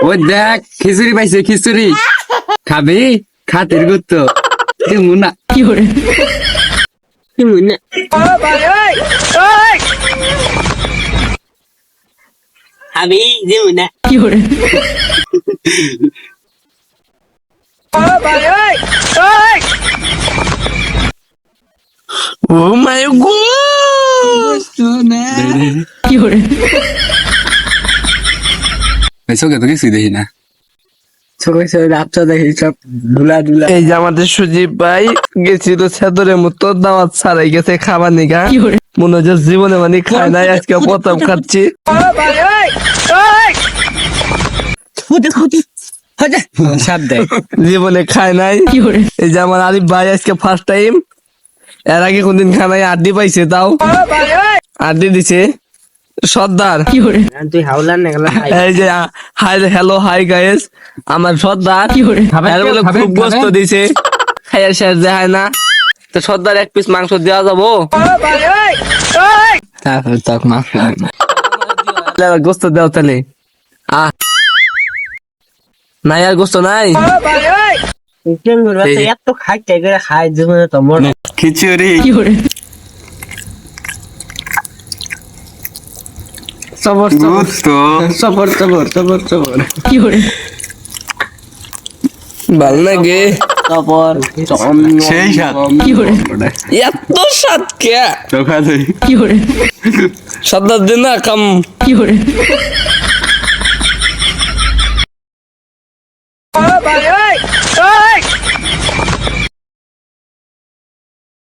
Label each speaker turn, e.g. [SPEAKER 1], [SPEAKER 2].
[SPEAKER 1] ওই দেখ খিচুড়ি পাইছে খিচুড়ি খাবি খাতির গুত্ত মুনা
[SPEAKER 2] কি করে
[SPEAKER 3] মুনা খাবি যে মুনা
[SPEAKER 2] কি করে
[SPEAKER 3] ও মাই গড
[SPEAKER 2] কি করে
[SPEAKER 1] চোখে তো কিছুই দেখি না
[SPEAKER 3] চোখে রাতটা দেখি সব ধুলা ধুলা। এই যে আমাদের সুজিব ভাই গেছিল সেদরের মতো দাওয়াত ছাড়াই গেছে খাবার নিগা।
[SPEAKER 2] কি করে
[SPEAKER 3] মনে হচ্ছে জীবনে মানে খায় নাই, আজকে প্রথম খাচ্ছি।
[SPEAKER 1] সাপ দেয়
[SPEAKER 3] জীবনে খায় নাই।
[SPEAKER 2] কি করে
[SPEAKER 3] এই যে আমার আরিফ ভাই আজকে ফার্স্ট টাইম, এর আগে কোনদিন খায় নাই, আড্ডি পাইছে, তাও আড্ডি দিছে সর্দার।
[SPEAKER 2] কি করে
[SPEAKER 3] তুই হাওলার না গেল। এই যে হাই হ্যালো হাই গাইস, আমার সর্দার
[SPEAKER 2] কি করে
[SPEAKER 3] এর বলে খুব গোস্ত দিছে, খাইয়া শেষ যায় না। তো সর্দার এক পিস মাংস দেওয়া যাবো?
[SPEAKER 1] তারপর তক মাফ
[SPEAKER 3] গোস্ত দেও তাহলে। নাই আর গোস্ত নাই। এত খাইতে করে খাই জীবনে তো মনে
[SPEAKER 1] খিচুড়ি
[SPEAKER 2] কি করে
[SPEAKER 3] সবর
[SPEAKER 1] গুত্ত
[SPEAKER 3] সবর সবর সবর সবর
[SPEAKER 2] কি করে
[SPEAKER 3] ভাল লাগে। সবর
[SPEAKER 1] সেই স্বাদ
[SPEAKER 2] কি করে
[SPEAKER 3] এত স্বাদ কে
[SPEAKER 1] চোখা দই
[SPEAKER 2] কি করে
[SPEAKER 3] সর্দার দিন না কাম।
[SPEAKER 2] কি করে